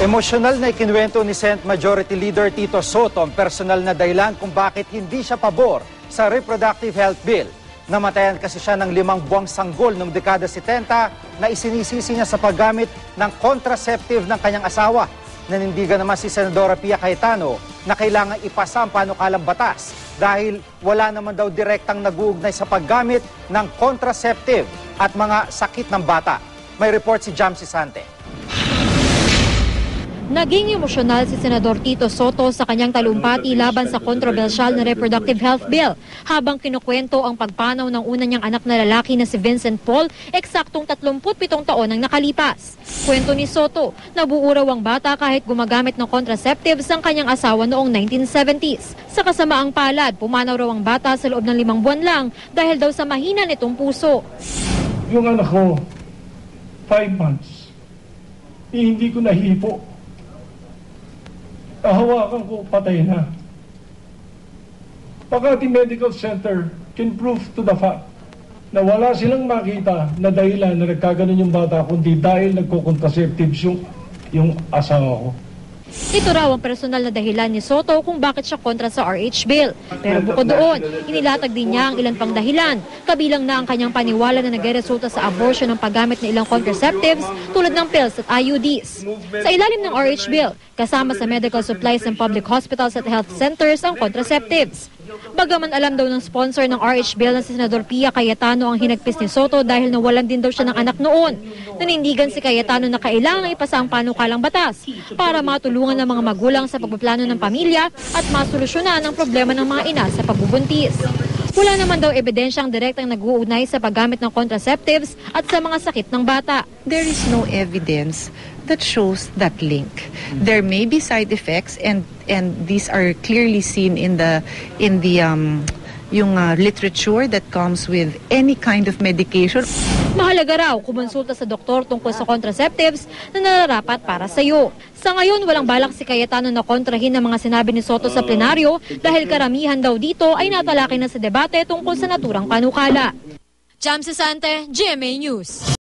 Emosyonal na ikinuwento ni Senate Majority Leader Tito Soto ang personal na dahilan kung bakit hindi siya pabor sa Reproductive Health Bill. Namatayan kasi siya ng 5 buwang sanggol noong dekada 70 na isinisisi niya sa paggamit ng contraceptive ng kanyang asawa. Nanindigan naman si Senadora Pia Cayetano na kailangan ipasa ang panukalang batas dahil wala naman daw direktang nag-uugnay sa paggamit ng contraceptive at mga sakit ng bata. May report si Jamsi Sante. Naging emosyonal si Senador Tito Soto sa kanyang talumpati laban sa kontrobersyal na Reproductive Health Bill habang kinukwento ang pagpanaw ng una niyang anak na lalaki na si Vincent Paul eksaktong 37 taon ang nakalipas. Kwento ni Soto, nabuo raw ang bata kahit gumagamit ng contraceptives ang kanyang asawa noong 1970s. Sa kasamaang palad, pumanaw raw ang bata sa loob ng 5 buwan lang dahil daw sa mahina nitong puso. Yung anak ko, 5 months, hindi ko nahipo. Hawakan ko, patay na. Makati Medical Center can prove to the fact na wala silang makita na dahilan na nagkaganon yung bata kundi dahil nagko-contraceptives yung asawa ko. Ito raw ang personal na dahilan ni Soto kung bakit siya kontra sa RH Bill. Pero bukod doon, inilatag din niya ang ilan pang dahilan. Kabilang na ang kanyang paniwala na nagresulta sa abortion ng paggamit ng ilang contraceptives tulad ng pills at IUDs. Sa ilalim ng RH Bill, kasama sa medical supplies ng public hospitals at health centers ang contraceptives. Bagaman alam daw ng sponsor ng RH Bill na si Senador Pia Cayetano ang hinagpis ni Soto dahil nawalan din daw siya ng anak noon. Nanindigan si Cayetano na kailangan ipasa ang panukalang batas para matulungan ng mga magulang sa pagpaplano ng pamilya at masolusyonan ang problema ng mga ina sa pagbubuntis. Wala naman daw ebidensyang direktang nag-uugnay sa paggamit ng contraceptives at sa mga sakit ng bata. There is no evidence that shows that link. There may be side effects and these are clearly seen in the literature that comes with any kind of medication. Mahalaga raw kumonsulta sa doktor tungkol sa contraceptives na nararapat para sa iyo. Sa ngayon, walang balak si Cayetano na kontrahin ang mga sinabi ni Soto sa plenaryo dahil karamihan daw dito ay natalakay na sa debate tungkol sa naturang panukala. Jamsi Sante, GMA News.